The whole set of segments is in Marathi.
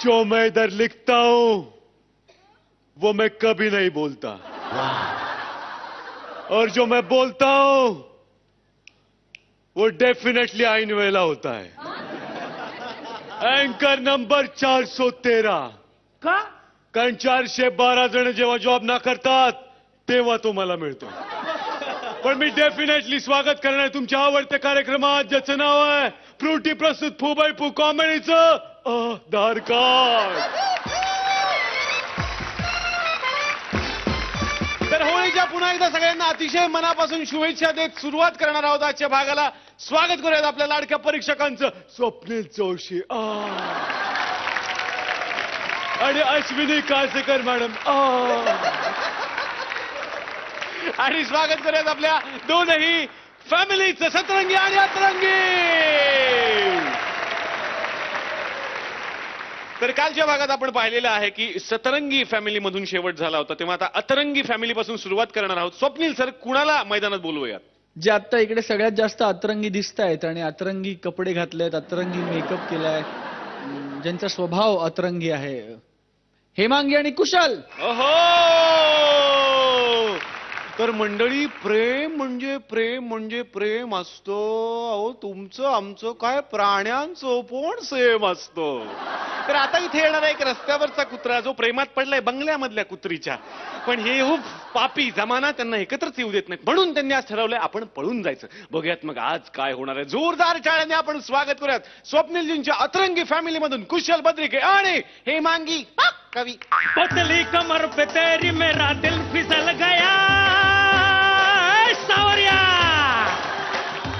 जो मैं इधर लिखता हूं वो मैं कभी नहीं बोलता, और जो मैं बोलता हूं वो डेफिनेटली आईन वेला होता है. अँकर नंबर 413. का? कारण 412 जण जेव्हा जॉब नाकारतात तेव्हा तो मला मिळतो. पण मी डेफिनेटली स्वागत करणार आहे तुमच्या आवडत्या कार्यक्रमात, ज्याचं नाव आहे फ्रुटी प्रस्तुत फू बाय फू कॉमेडीचं आधार कार्ड. तर होळीच्या पुन्हा एकदा सगळ्यांना अतिशय मनापासून शुभेच्छा देत सुरुवात करणार आहोत आजच्या भागाला. स्वागत करूयात आपल्या लाडक्या परीक्षकांचं. स्वप्नील जोशी आणि अश्विनी काळसेकर मॅडम आणि स्वागत करूयात आपल्या दोनही फॅमिलीचं, सतरंगी आणि अतरंगी. तर कालच्या भागात आपण पाहिलेलं आहे की सतरंगी फॅमिली मधून शेवट झाला होता, तेव्हा आता अतरंगी फॅमिली पासून सुरुवात करणार आहोत. स्वप्नील सर, कुणाला मैदानात बोलवूयात? जे आता इकडे सगळ्यात जास्त अतरंगी दिसत आहेत आणि अतरंगी कपडे घातलेत, अतरंगी मेकअप केलाय, ज्यांचा स्वभाव अतरंगी आहे, हेमांगी आणि कुशल. ओहो, तर मंडळी, प्रेम म्हणजे प्रेम असतो. अहो, तुमचं आमचं काय प्राण्यांचं पण सेम असतो. तर आता इथे येणारा एक रस्त्यावरचा कुत्रा जो प्रेमात पडलाय बंगल्यामधल्या कुत्रीच्या, पण हे खूप पापी जमाना त्यांना एकत्रच येऊ देत नाही, म्हणून त्यांनी आज ठरवलंय आपण पळून जायचं. बघूयात मग आज काय होणार आहे. जोरदार टाळ्याने आपण स्वागत करूयात स्वप्नीलजींच्या अतरंगी फॅमिली मधून कुशल बद्रिके आणि हेमांगी कवी. पतली कमर पे तेरी मेरा दिल फिसल गया सावरिया,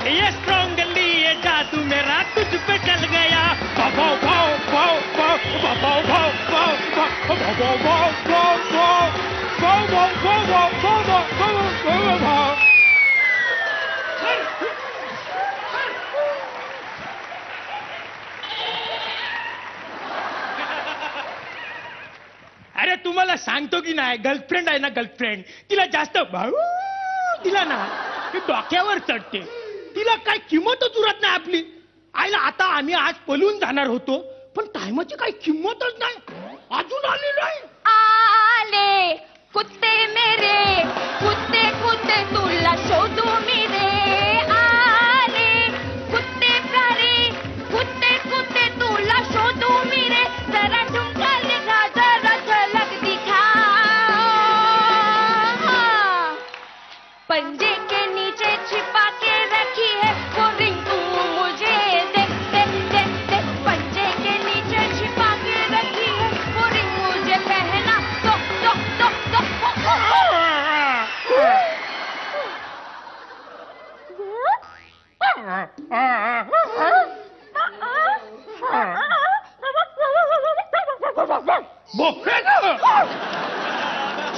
ये स्ट्रॉन्गली ये जादू मेरा तुझ पे चल गया. भाव भाव भाव भाव भाव भाव भाव भाव भाव भाव भाव. अरे तुम्हाला सांगतो की नाही, गर्लफ्रेंड आहे ना, गर्लफ्रेंड, तिला जास्त भाऊ दिला ना की डोक्यावर चढते. तिला काय किंमतच उरत नाही आपली. आईला आता आम्ही आज पळून जाणार होतो, पण टायमाची काही किंमतच नाही, अजून आली नाही. आले कुत्ते मेरे, कुत्ते कुत्ते तुला शोधू मी रे. आले कुत्ते प्यारे, कुत्ते कुत्ते तुला शोधू मी रे. जरा ठुमका लगा, जरा झलक दिखा. पंजे के नीचे छिपा के रखी है वो रिंग, तू मुझे दे दे दे दे. पंजे के नीचे छिपा के रखी है वो रिंग, मुझे पहना दो दो दो दो.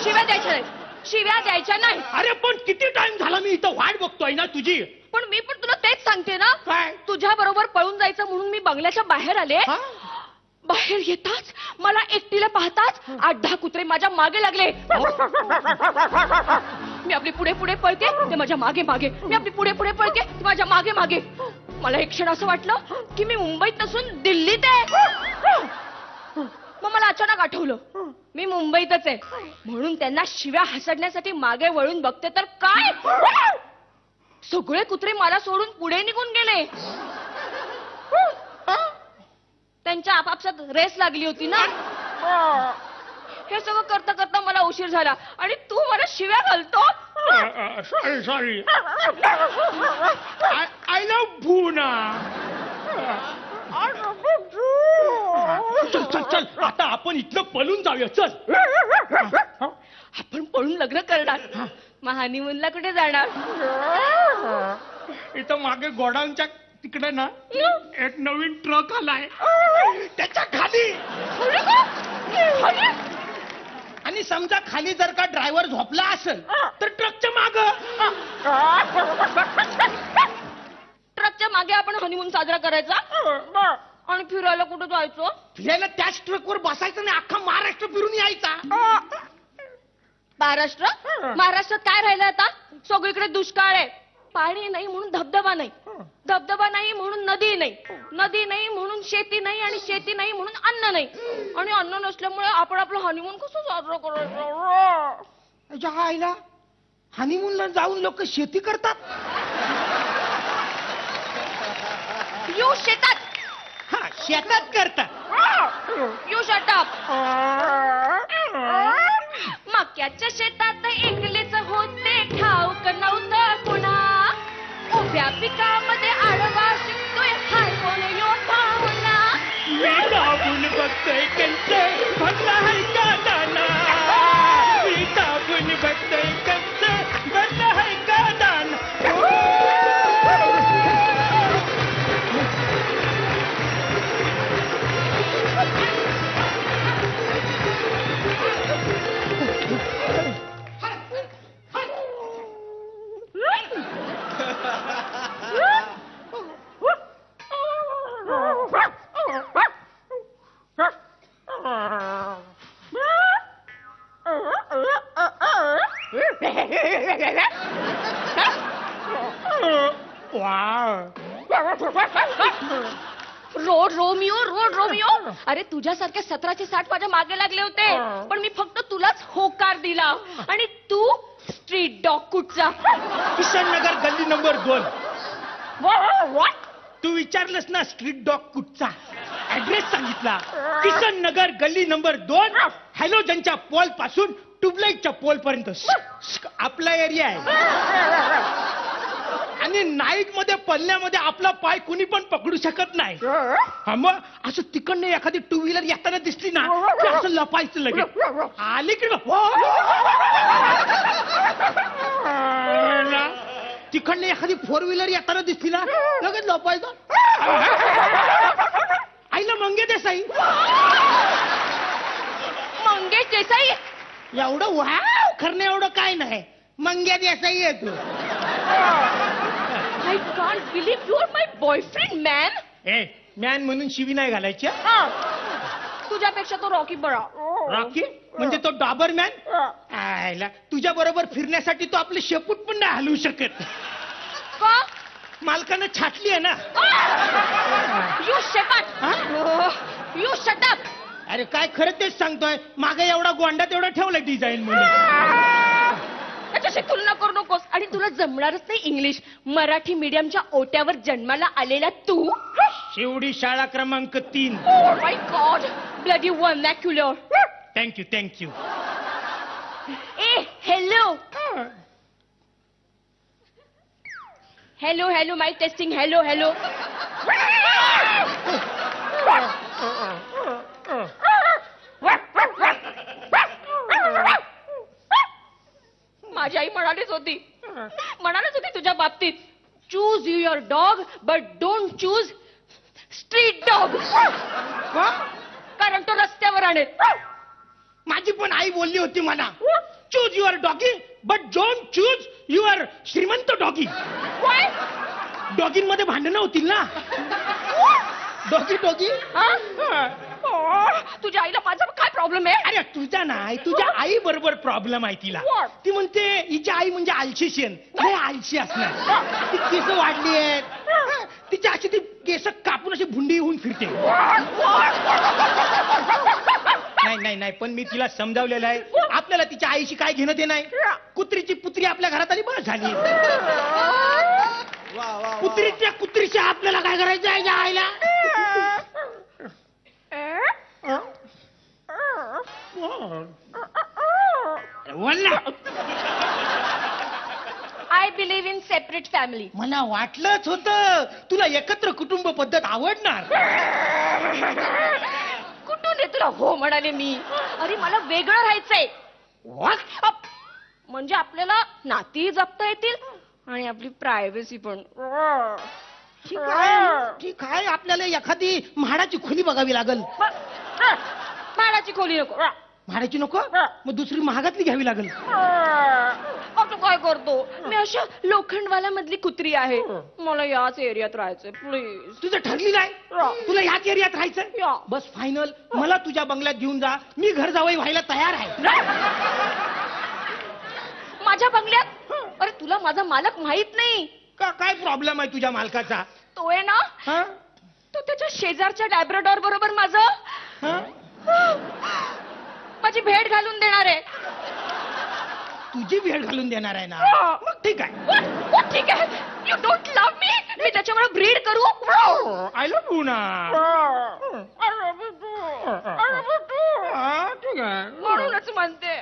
शिव्या द्यायच्या नाही, शिव्या द्यायच्या नाही. अरे पण किती टाइम झाला मी इथं वाट बघतोय ना तुझी. पण मी पण तुला तेच सांगते ना, काय? तुझ्या बरोबर पळून जायचं म्हणून मी बंगल्याच्या बाहेर आले. बाहेर येताच मला एकटीला पाहताच 8-10 कुत्रे माझ्या मागे लागले. मी आपली पुढे पुढे पळते, ते माझ्या मागे मागे. मी आपली पुढे पुढे पळते, ते माझ्या मागे मागे. मला एक क्षण असं वाटलं की मी मुंबईत नसून दिल्लीत आहे. मग मला अचानक आठवलं मी मुंबईतच आहे, म्हणून त्यांना शिव्या हसडण्यासाठी मागे वळून बघते तर काय, सगळे कुत्रे मला सोडून पुढे निघून गेले. त्यांच्या आपापसात रेस लागली होती ना. हे सगळं करता करता मला उशीर झाला आणि तू मला शिव्या घालतो. सॉरी आय लव्ह भूना. चल चल चल, आता आपण इथलं पळून जाऊया. चल, आपण पळून लग्न करणार, मग हनीमूनला कुठे जाणार? इथं मागे गोडाऊनच्या तिकडे ना एक नवीन ट्रक आलाय, त्याच्या खाली. आणि समजा खाली जर का ड्रायव्हर झोपला असेल तर ट्रकच्या माग. ट्रकच्या मागे आपण हनीमून साजरा करायचा आणि फिरायला कुठं जायचं? फिरायला त्याच ट्रकवर बसायचं नाही, अख्खा महाराष्ट्र फिरून यायचा. महाराष्ट्रात काय राहिलं आता? सगळीकडे दुष्काळ आहे, पाणी नाही म्हणून धबधबा नाही, धबधबा नाही म्हणून नदी नाही, नदी नाही म्हणून शेती नाही, आणि शेती नाही म्हणून अन्न नाही, आणि अन्न नसल्यामुळे आपण आपलं हनीमून कसं साजरं करायचं? तुझ्या आईला हनीमूनला जाऊन लोक शेती करतात. यू शेतात, हा, शेतात करतात. You shut up. मक्याच्या शेतात एकलेच होते, ठाऊक नव्हतं कुणा. उभ्या पिकामध्ये आडवा शिकतोय, हाय कोण यो पाहुणा. मी दाबून बघतोय कंच भरला आहे का दाना. मी दाबून बघतोय कंच भरला आहे का दाना. Road Romeo. अरे तुझ्यासारखे 17चे 60 माझ्या मागे लागले होते, पण मी फक्त तुलाच होकार दिला, आणि तू स्ट्रीट डॉग कुठचा. किशन नगर गल्ली नंबर 2. तू विचारलंस ना स्ट्रीट डॉग कुठचा, ऍड्रेस सांगितला. किशन नगर गल्ली नंबर 2, हॅलोजनच्या पोल पासून ट्यूबलाईटच्या पोल पर्यंत आपला एरिया आहे. आणि नाईट मध्ये पल्ल्यामध्ये आपला पाय कुणी पण पकडू शकत नाही. हा, मग असं तिकडनं एखादी टू व्हीलर येताना दिसली ना की असं लपायचं लगेच. आली की तिकडनं एखादी 4 व्हीलर येताना दिसली ना लगेच लपायचं. आईला मंगे देसाई. मंगेश देसाई. एवढं वाव करणे एवढं काय नाही. मंग्या देसाई येतो. I can't believe you are my boyfriend man. ए, मॅन म्हणून शिवी नाही घालायच्या. तुझ्यापेक्षा तो रॉकी बरा. रॉकी म्हणजे तो डॉबर मॅन. आयला तुझ्या बरोबर फिरण्यासाठी तो आपले शेपूट पण नाही हलवू शकत. का? मालकानं छाटली आहे ना. You shut up. You shut up. अरे काय खरं तेच सांगतोय. मागे एवढा गोंडा तेवढा ठेवलाय डिझाईन म्हणून. त्याच्याशी तुलना करू नकोस. आणि तुला जमणारच नाही इंग्लिश. मराठी मीडियमच्या ओट्यावर जन्माला आलेला तू. शेवडी शाळा क्रमांक 3. माय गॉड, ब्लडी वर्नॅक्युलर. थँक्यू. ए हेलो. हेलो माय टेस्टिंग. हेलो. माझी आई म्हणालीच होती तुझ्या बाबतीत, choose your dog but don't choose street dog. कारण तो रस्त्यावर आणेल. माझी पण आई बोलली होती मला, choose your doggy but don't choose your श्रीमंत डॉगी. डॉगींमध्ये भांडणं होतील ना. डॉगी. तुझ्या आईला माझा काय प्रॉब्लेम आहे? अरे तुझा नाही, तुझ्या आई बरोबर प्रॉब्लेम आहे तिला. What? ती म्हणते हिची आई म्हणजे आलशीशन. हे आलशी असणार. ती केस वाढली आहेत. तिच्या अशी ती केस कापून अशी भुंडी होऊन फिरते. नाही पण मी तिला समजावलेलं आहे, आपल्याला तिच्या आईशी काय घेणं ते नाही. कुत्रीची पुत्री आपल्या घरात आली बस झाली. कुत्रीच्या कुत्रीच्या आपल्याला काय करायचं आहे या आईला. I believe in separate family. मला वाटलंच होतं तुला एकत्र कुटुंब पद्धत आवडणार. कुठून रे तुला हो म्हणाले मी. अरे मला वेगळं राहायचंय. म्हणजे आपल्याला नाती जपता येतील आणि आपली प्रायव्हसी पण. ठीक आहे आपल्याला एखादी म्हाडाची खोली बघावी लागल. भाड्याची खोली नको. म्हाडाची नको, मग दुसरी महागातली घ्यावी लागल. आता काय करतो मी, अशा लोखंडवाला मधली कुत्री आहे. मला याच एरियात राहायचंय प्लीज. तुझं ठरली नाही, तुला ह्याच एरियात राहायचं. बस फायनल. मला तुझ्या बंगल्यात घेऊन जा, मी घर जावई व्हायला तयार आहे. माझ्या बंगल्यात? अरे तुला माझा मालक माहित नाही. काय प्रॉब्लेम आहे तुझ्या मालकाचा? तो आहे ना, हा? तो त्याच्या शेजारच्या लॅब्राडॉर बरोबर हा? माझी भेट घालून देणार आहे. तुझी भेट घालून देणार आहे ना? मग ठीक आहे. What? ठीक आहे. यू डोंट लव्ह मी. मी त्याच्यामुळे ब्रीड करू. आय लव्ह यू ना. ठीक आहे. म्हणूनच म्हणते,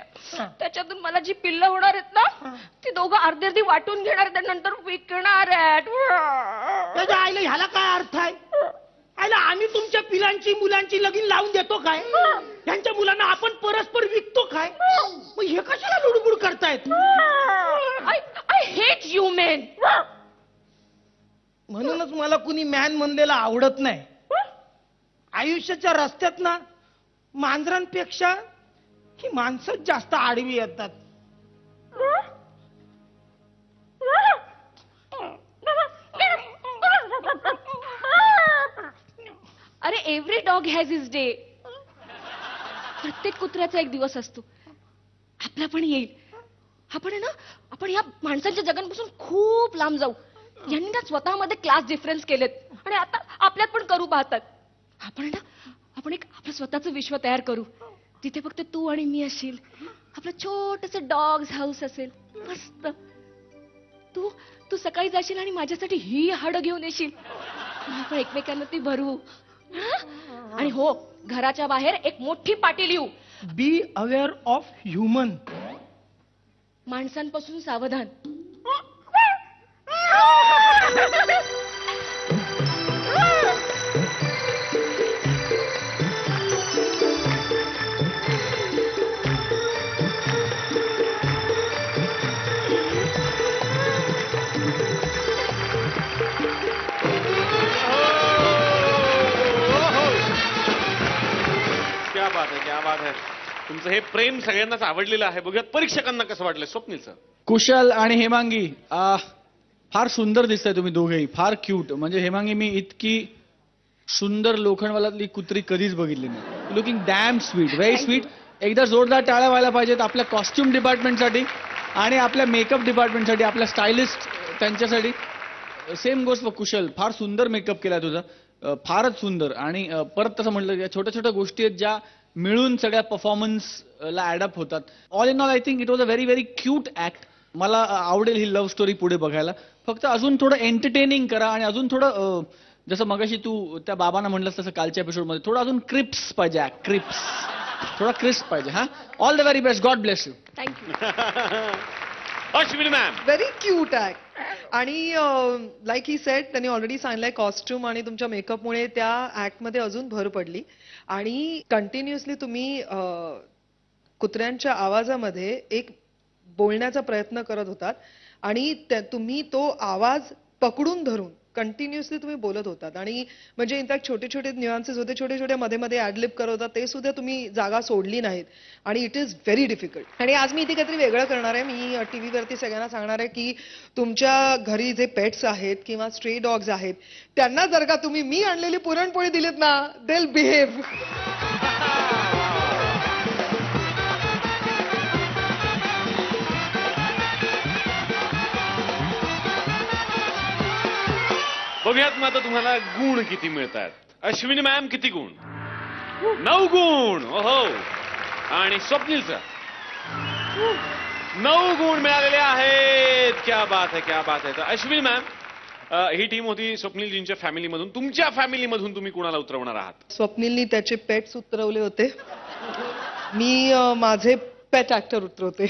त्याच्यातून मला जी पिल्ल होणार आहेत ना, ती दोघं अर्धी अर्धी वाटून घेणार आहेत आणि नंतर विकणार आहेत. त्याच्या आईला ह्याला काय अर्थ आहे? आईला आम्ही तुमच्या पिलांची मुलांची लगीन लावून देतो काय? त्यांच्या मुलांना आपण परस्पर विकतो काय? मग हे कशाला लुडबुड करतायत? I hate you main. म्हणूनच मला कुणी मॅन म्हणलेला आवडत नाही. आयुष्याच्या रस्त्यात ना मांजरांपेक्षा ही माणसंच जास्त आडवी येतात. अरे every dog has his day. प्रत्येक कुत्र्याचा एक दिवस असतो. आपला पण येईल. आपण आहे ना, आपण या माणसांच्या जगांपासून खूप लांब जाऊ. यांनी ना स्वतःमध्ये क्लास डिफरन्स केलेत आणि आता आपल्यात पण करू पाहतात. आपण आहे ना, आपण एक आपलं स्वतःचं विश्व तयार करू. तिथे फक्त तू आणि मी असेल. आपलं छोटस डॉग्स हाऊस असेल. मस्त. तू सकाळी जाशील आणि माझ्यासाठी ही हाडं घेऊन येशील. आपण एकमेकांना ती भरू. आणि हो, घराच्या बाहेर एक मोठी पाटी लिहू. Be aware of human. माणसांपासून सावधान. क्या बात आहे. तुमचं हे प्रेम सगळ्यांनाच आवडलेलं आहे. बघूयात परीक्षकांना कसं वाटलं स्वप्नीलचं. कुशल आणि हेमांगी फार सुंदर दिसताय तुम्ही दोघेही. फार क्यूट. म्हणजे हेमांगी, मी इतकी सुंदर लोखंडवालातली कुत्री कधीच बघितली नाही. Looking dam sweet, very sweet. एकदा जोरदार टाळ्या व्हायला पाहिजेत आपल्या कॉस्ट्युम डिपार्टमेंटसाठी आणि आपल्या मेकअप डिपार्टमेंटसाठी, आपल्या स्टायलिस्ट त्यांच्यासाठी. सेम गोष्ट फॉर कुशल. फार सुंदर मेकअप केलाय तुझा. फारच सुंदर. आणि परत तसं म्हटलं की छोट्या छोट्या गोष्टी आहेत ज्या मिळून सगळ्या परफॉर्मन्सला ॲडअप होतात. All in all I think it was a very very cute act. मला आवडेल ही लव्ह स्टोरी पुढे बघायला. फक्त अजून थोडं एंटरटेनिंग करा आणि अजून थोडं जसं मगाशी तू त्या बाबांना म्हटलंस तसं कालच्या एपिसोडमध्ये थोडं अजून क्रिप्स पाहिजे. क्रिप्स थोडा क्रिस्प पाहिजे. हा, all the very best. God bless you. Thank you. Ashwini ma'am. Very cute act. आणि लाईक ही सेड, त्यांनी ऑलरेडी सांगितलंय कॉस्ट्युम आणि तुमच्या मेकअपमुळे त्या ऍक्टमध्ये अजून भर पडली. आणि कंटिन्युअसली तुम्ही कुत्र्यांच्या आवाजामध्ये एक बोलण्याचा प्रयत्न करत होतात आणि तुम्ही तो आवाज पकडून धरून कंटिन्युअसली तुम्ही बोलत होतात. आणि म्हणजे इनफॅक्ट छोटे छोटे न्युआन्सेस होते, छोटे छोटे मध्ये मध्ये ऍडलिप करत होतात, ते सुद्धा तुम्ही जागा सोडली नाहीत. आणि इट इज व्हेरी डिफिकल्ट. आणि आज मी इथे काहीतरी वेगळं करणार आहे. मी टीव्हीवरती सगळ्यांना सांगणार आहे की तुमच्या घरी जे पेट्स आहेत किंवा स्ट्रे डॉग्स आहेत त्यांना जर का तुम्ही मी आणलेली पुरणपोळी दिलीत ना, दे विल बिहेव. बघूयात मग आता तुम्हाला गुण किती मिळतात. अश्विनी मॅम किती गुण? 9 गुण. ओहो. आणि स्वप्नीलचा 9 गुण मिळालेले आहेत. क्या बात आहे, क्या बात आहे. तर अश्विनी मॅम, ही टीम होती स्वप्नीलजींच्या फॅमिलीमधून. तुमच्या फॅमिलीमधून तुम्ही कुणाला उतरवणार आहात? स्वप्नीलनी त्याचे पेट्स उतरवले होते. मी माझे पेट ऍक्टर उतरवते.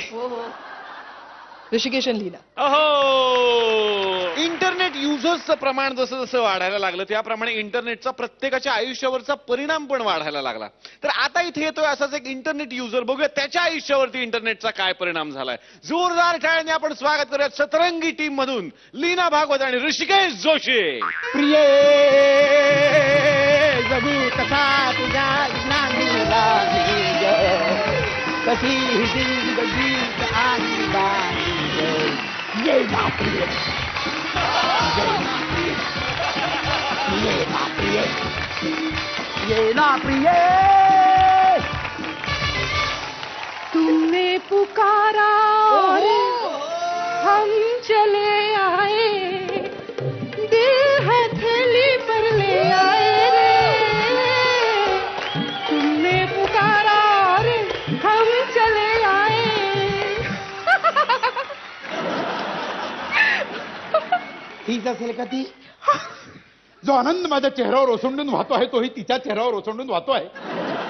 ऋषिकेश लीला. अहो, इंटरनेट युजर्सचं प्रमाण जसं जसं वाढायला लागलं त्याप्रमाणे इंटरनेटचा प्रत्येकाच्या आयुष्यावरचा परिणाम पण वाढायला लागला. तर आता इथे येतोय असाच एक इंटरनेट युजर. बघूया त्याच्या आयुष्यावरती इंटरनेटचा काय परिणाम झालाय. जोरदार टाळ्यांनी आपण स्वागत करूयात सतरंगी टीम मधून लीना भागवत आणि ऋषिकेश जोशी. प्रिय जगू कसा तुझ्या विज्ञानीला कशी जिंदगी आली बाई. ये ना प्रिय, ये ना प्रिय, ये ना प्रिय. तुमने पुकारा और हम चले आए. हीच असेल का ती? जो आनंद माझ्या चेहऱ्यावर ओसंडून वाहतो आहे तोही तिच्या चेहऱ्यावर ओसंडून वाहतो आहे.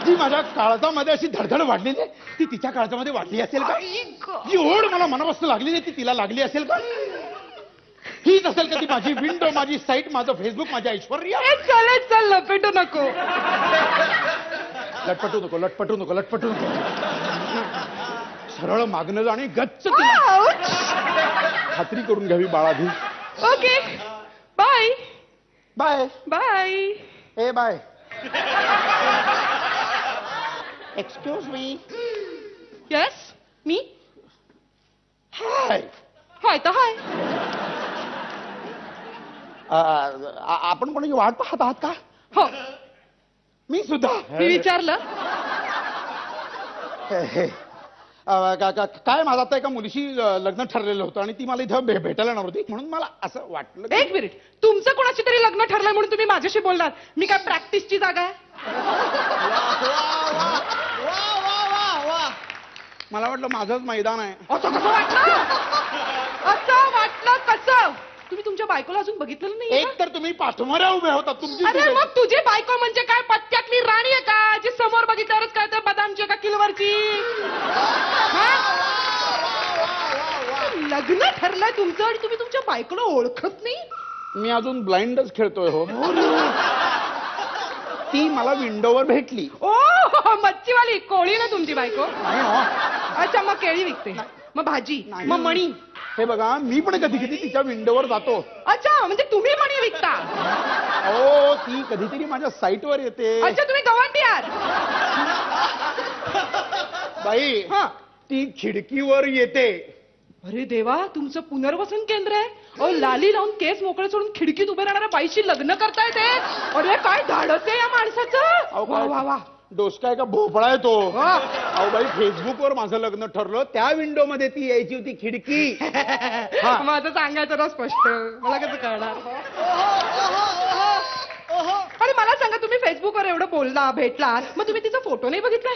जी माझ्या काळजामध्ये अशी धडधड वाढलेली आहे ती तिच्या काळजामध्ये वाढली असेल का? जी ओढ मला मनापासून लागलेली आहे ती तिला लागली असेल का? हीच असेल का ती माझी विंडो, माझी साईट, माझं फेसबुक, माझी ऐश्वर्या? चल लपेटू नको. लटपटू नको, लटपटू नको, लटपटू नको. सरळ मागणं जाणे गच्च तिला खात्री करून घ्यावी बाळाधी. Okay bye bye bye. ए bye. Excuse me. Yes me. Hi. Hi तर हाय. आपण कोणाची वाट पाहत आहात का? हो मी सुद्धा. मी विचारलं. काय माझं आता एका मुलीशी लग्न ठरलेलं होतं आणि ती मला इथं भेटायला येणार होती म्हणून मला असं वाटलं. एक मिनिट, तुमचं कोणाशी तरी लग्न ठरलंय म्हणून तुम्ही माझ्याशी बोलणार? मी काय प्रॅक्टिसची जागा आहे? मला वाटलं माझंच मैदान आहे. असं कसं वाटलं? असं वाटलं कसं? तुम्ही तुमच्या बायकोला अजून बघितलं नाही? एक तर तुम्ही पाठमोऱ्या उभे होता तुमची. अरे मग तुझी बायको म्हणजे काय पत्त्यातली राणी आहे का जी समोर बघितल्यावरच कळतं बदामची का किलवरची? लग्न ठरलंय तुमचं आणि तुम्ही तुमच्या बायकोला ओळखत नाही? मी अजून ब्लाइंडच खेळतोय हो. ती मला विंडोवर भेटली. ओ मच्छीवाली कोळी ना तुमची बायको? नाही हो. अच्छा मग केळी विकते, मग भाजी, नाही. मग मणी. हे बघा मी पण कधी कधी तिच्या विंडोवर जातो. अच्छा म्हणजे तुम्ही मणी विकता? हो ती कधीतरी माझ्या साईटवर येते. अच्छा तुम्ही गवंडी आहात? बाई हा. ती खिडकीवर येते. अरे देवा, तुमचं पुनर्वसन केंद्र आहे? अहो लाली लावून केस मोकळे सोडून खिडकीत उभे राहणाऱ्या बाईशी लग्न करताय ते? अरे काय धाडस आहे या माणसाचं. वा वा वा. डोसका आहे का भोपळा आहे तो? वा. अहो बाई फेसबुकवर माझं लग्न ठरलं त्या विंडो मध्ये ती यायची होती खिडकी. हा. माझं सांगायचं ना स्पष्ट, मला कसं कळणार? आणि मला सांगा, तुम्ही फेसबुकवर एवढं बोलला भेटला मग तुम्ही तिचा फोटो नाही बघितलाय?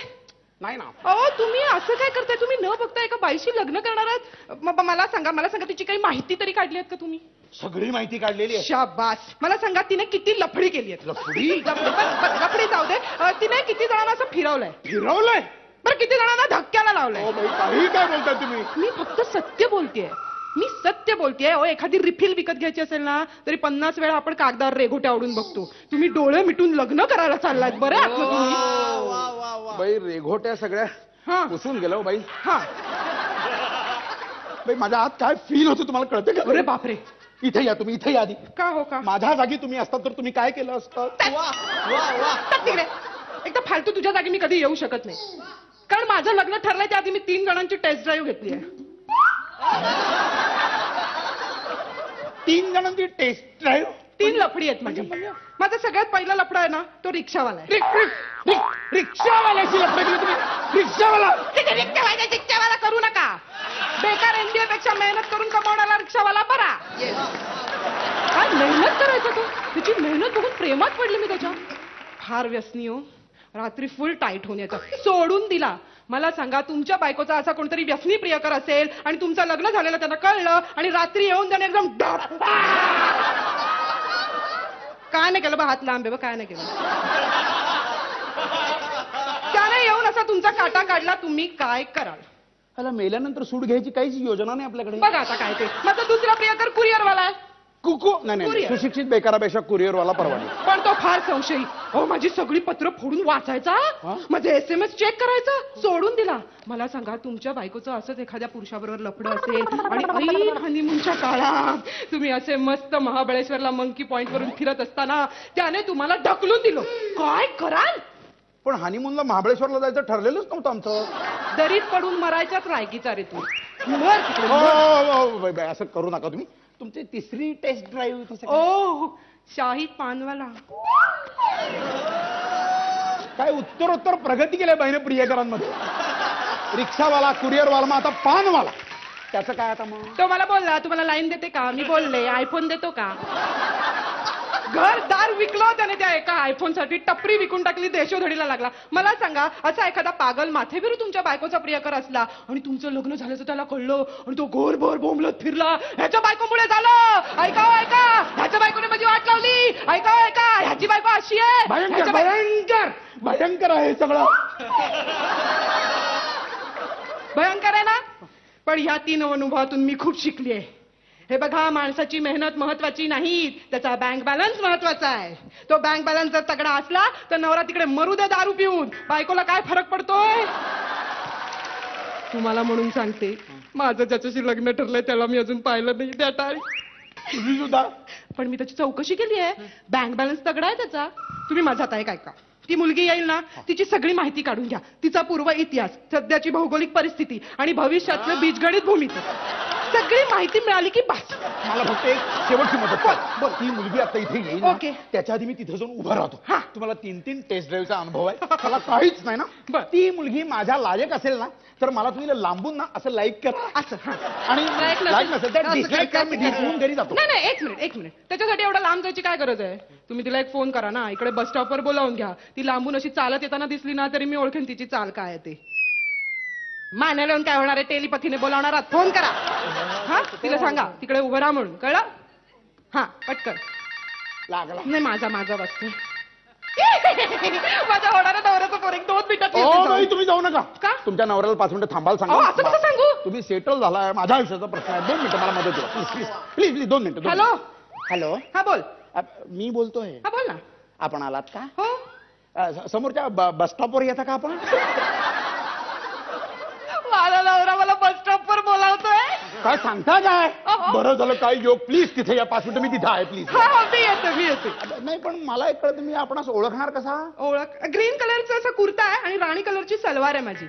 नाही ना. अहो तुम्ही असं काय करताय? तुम्ही न बघता एका बाईशी लग्न करणार आहात? मला सांगा तिची काही माहिती तरी काढली आहेत का तुम्ही? सगळी माहिती काढलेली आहे. शाबास. मला सांगा तिने किती लफडी केली आहे? लफडी? लफडी जाऊ दे. तिने किती जणांना असं फिरवलंय? फिरवलंय? बरं किती जणांना धक्क्याला लावलंय? हो बाई काही काय बोलताय तुम्ही? मी फक्त सत्य बोलतेय. मी सत्य बोलतेय. अहो एखादी रिफिल विकत घ्यायची असेल ना तरी 50 वेळा आपण कागदावर रेघोटे आवडून बघतो. तुम्ही डोळे मिटून लग्न करायला चाललात. बरं आहात ना तुम्ही? बाई रेघोट्या सगळ्या हा. पुसून गेलो हो बाई. हा. बाई माझ्या आत काय फील होतं तुम्हाला कळतं का? अरे बापरे. इथे या तुम्ही, इथे या आधी. का हो का? माझ्या जागी तुम्ही असतात तर तुम्ही काय केलं असतं? चल तिकडे. एकदा फालतू तुझ्या जागी मी कधी येऊ शकत नाही. कारण माझं लग्न ठरलंय त्याआधी मी 3 जणांची टेस्ट ड्राईव्ह घेतली आहे. 3 जणांची टेस्ट ड्राईव्ह? 3 लफडी आहेत माझी. माझा सगळ्यात पहिला लफडा आहे ना तो रिक्षावाला आहे. रिक्षावाल्याशी लफडं केलं तुम्ही? रिक्षावाला? रिक्षावाला करू नका. बेकार MBA पेक्षा मेहनत करून कमावणारा रिक्षावाला बरा. काय मेहनत करायचा तो? त्याची मेहनत बघून प्रेमात पडले मी त्याच्या. फार व्यसनी हो. रात्री फुल टाईट होऊन यायचा. सोडून दिला. मला सांगा, तुमच्या बायकोचा असा कोणतरी व्यसनी प्रियकर असेल आणि तुमचं लग्न झालेलं त्यांना कळलं आणि रात्री येऊन त्याने एकदम काय नाही केलं बा, हात लांब आहे बा, काय नाही केलं त्याने येऊन असा तुमचा काटा काढला, तुम्ही काय कराल? त्याला मेल्यानंतर सूट घ्यायची काहीच योजना नाही आपल्याकडे. बघा आता काय ते. माझा दुसरा प्रियकर कुरिअरवाला आहे. कुकू नाही कुरिअर. सुशिक्षित बेकारापेक्षा कुरिअरवाला परवानी. पण तो फार संशयी. अहो माझी सगळी पत्र फोडून वाचायचा, माझे SMS चेक करायचा, सोडून दिला. मला सांगा, तुमच्या बायकोचं असंच एखाद्या पुरुषाबरोबर लफडं असेल आणि ऐन हनीमूनच्या काळात तुम्ही असे मस्त महाबळेश्वरला मंकी पॉइंट वरून फिरत असताना त्याने तुम्हाला ढकलून दिलं, काय कराल? पण हनीमूनला महाबळेश्वरला जायचं ठरलेलंच नव्हतं आमचं. दरीत पडून मरायच्याच लायकीचा रे तू. मर तिकडे, हो, मर. हो, बाई, बाई, असं करू नका तुम्ही. तुमची तिसरी टेस्ट ड्राईव्ह ओ शाही पानवाला. काय उत्तरोत्तर प्रगती केली बहिणी प्रियकरांमध्ये. रिक्षावाला, कुरिअरवाला, मग आता पानवाला. त्याचं काय आता मग? तो मला बोलला, तुम्हाला लाईन देते का? मी बोलले, आयफोन देतो का? घरदार विकलं त्याने त्या एका आयफोनसाठी, टपरी विकून टाकली, देशोधडीला लागला. मला सांगा, असा एखादा पागल माथेभिरू तुमच्या बायकोचा प्रियकर असला आणि तुमचं लग्न झाल्याचं त्याला कळलं आणि तो घोरभर बोंबलत फिरला, ह्याच्या बायकोमुळे झालं, ऐका ऐका, ह्याच्या बायकोने माझी वाट लावली, ऐका ऐका, ह्याची बायको अशी आहे, भयंकर भयंकर भयंकर आहे हे सगळं. भयंकर आहे ना. पण ह्या 3 अनुभवातून मी खूप शिकली आहे. हे बघा, माणसाची मेहनत महत्वाची नाही, त्याचा बँक बॅलन्स महत्वाचा आहे. तो बँक बॅलन्स जर तगडा असला तर नवरा तिकडे मरू दे दारू पिऊन, बायकोला काय फरक पडतोय. तुम्हाला म्हणून सांगते, माझं ज्याच्याशी लग्न ठरलंय त्याला मी अजून पाहिलं नाही त्या टाळी. तुम्ही सुद्धा पण मी त्याची चौकशी केली आहे, बँक बॅलन्स तगडा आहे त्याचा. तुम्ही माझा आता ऐका, ती मुलगी येईल ना, तिची सगळी माहिती काढून घ्या, तिचा पूर्व इतिहास, सध्याची भौगोलिक परिस्थिती आणि भविष्यातलं बीजगणित भूमिती, सगळी माहिती मिळाली की बस. मला फक्त एक शेवटची मदत कर. बरं, ती मुलगी आता इथे येईल ना, ओके. त्याच्या आधी मी तिथे जाऊन उभा राहतो. हा. तुम्हाला 3 टेस्ट ड्राईव्हचा अनुभव आहे, मला काहीच नाही ना. बरं. ती मुलगी माझ्या लायक असेल ना, तर मला तुम्ही लांबून ना असं लाईक करा. असं हा. आणि लाईक नसेल तर डिसलाईक करा, मी डिसलाईक घरी जातो. नाही, एक मिनिट, त्याच्यासाठी एवढा लांब जायची काय गरज आहे. तुम्ही तिला एक फोन करा ना, इकडे बस स्टॉपवर बोलावून घ्या. ती लांबून अशी चालत येताना दिसली ना, तरी मी ओळखेन तिची चाल काय आहे ते. मानायला काय होणार आहे, टेलिपथीने बोलावणार आहात, फोन करा. हा, तिला सांगा तिकडे उभं राहा म्हणून, कळलं. हा, पटकन. लागला. नाही, माझा वाजतोय. माझ्या होणाऱ्या नवऱ्याचं पोर 1-2 मिनिटात ओ येते नाही, जाऊन. तुम्ही जाऊ नका. का? तुमच्या नवऱ्याला 5 मिनिटं थांबायला अहो, असं कसं सांगू? तुम्ही सेटल झालाय, माझ्या आयुष्याचा प्रश्न आहे. 2 मिनिटं मला मदत करा प्लीज प्लीज प्लीज प्लीज 2 मिनिटं. हॅलो. हॅलो, हा बोल. मी बोलतोय. हा बोल ना. आपण आलात का? हो. समोरच्या बस स्टॉपवर येता का आपण? माझा नवरा मला बस स्टॉपवर बोलावतोय. काय सांगता काय? अहो. बरं झालं, काय योग. प्लीज तिथे या, 5 मिनिटं मी तिथे आहे प्लीज. हा, मी येते. नाही, पण मला एक कळत, मी आपणास ओळखणार कसा? ओळख, ग्रीन कलरचा असा कुर्ता आहे आणि राणी कलरची सलवार आहे माझी.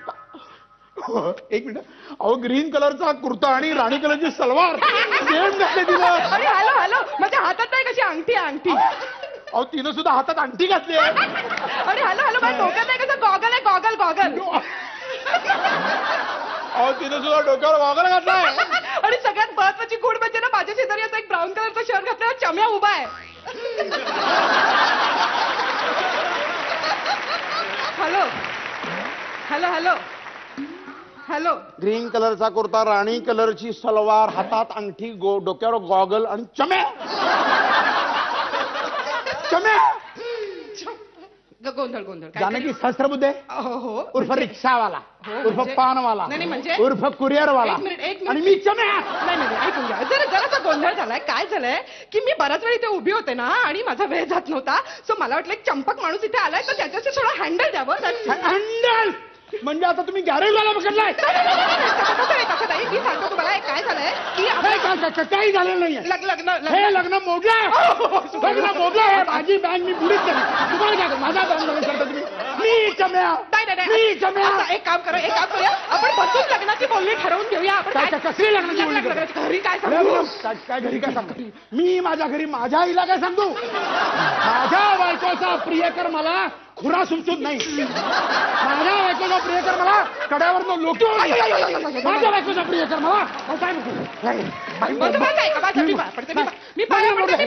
एक मिनिट. अहो, ग्रीन कलरचा कुर्ता आणि राणी कलरची सलवार सेम घातले तिला. अरे हॅलो, माझ्या हातात नाही कशी अंगठी आहे, अंगठी. अहो, तिनं सुद्धा हातात अंगठी घातली आहे. अरे हॅलो, माझ्या डोक्यात नाही कसं गॉगल आहे, गॉगल. अहो, तिनं सुद्धा डोक्यावर गॉगल घातलाय. आणि सगळ्यात महत्वाची गोड म्हणजे ना, माझ्या शेजारी असा एक ब्राऊन कलरचा शर्ट घातला चम्या उभा आहे. हॅलो. ग्रीन कलरचा कुर्ता, राणी कलरची सलवार, हातात अंगठी, डोक्यावर गॉगल आणि चम्या. गोंधळ. जानकी सहस्त्रबुद्धे हो. उर्फ रिक्षावाला, हो, उर्फ म्हणजे- पानवाला, नाही, म्हणजे- उर्फ कुरिअरवाला, एक मिनिट. आणि मी चम्या. नाही, ऐकून घ्या. जरासा गोंधळ झालाय. काय झालंय की मी बराच वेळ इथे उभी होते ना, आणि माझा वेळ जात नव्हता, सो मला वाटलं एक चंपक माणूस इथे आलाय, तर त्याच्याशी थोडं हँडल द्यावं. हँडल म्हणजे आता तुम्ही गॅरेजवाला पकडलाय? तसं नाही. मी सांगतो तुम्हाला, काय झालंय की काही झालेलं नाहीये. हे लग्न मोडलंय. लग्न मोडलंय. माझी बँक मी बुडीत केली. तुम्हाला काय माझा बँक बॅलन्स करता तुम्ही? मी चम्या. नाही. एक काम करूया, आपण बसून लग्नाची बोलणी ठरवून घेऊया. आपण कसली लग्नाची बोलणी करू? घरी काय सांगू? काय घरी काय सांगतो? मी माझ्या घरी माझ्या आईला काय सांगतो? माझ्या बायकोचा प्रियकर मला खुरा सुचत नाही. माझ्या बायकोचा प्रियकर मला कड्यावर लोक. माझ्या बायकोचा प्रियकर मला काय मी पाया पडते.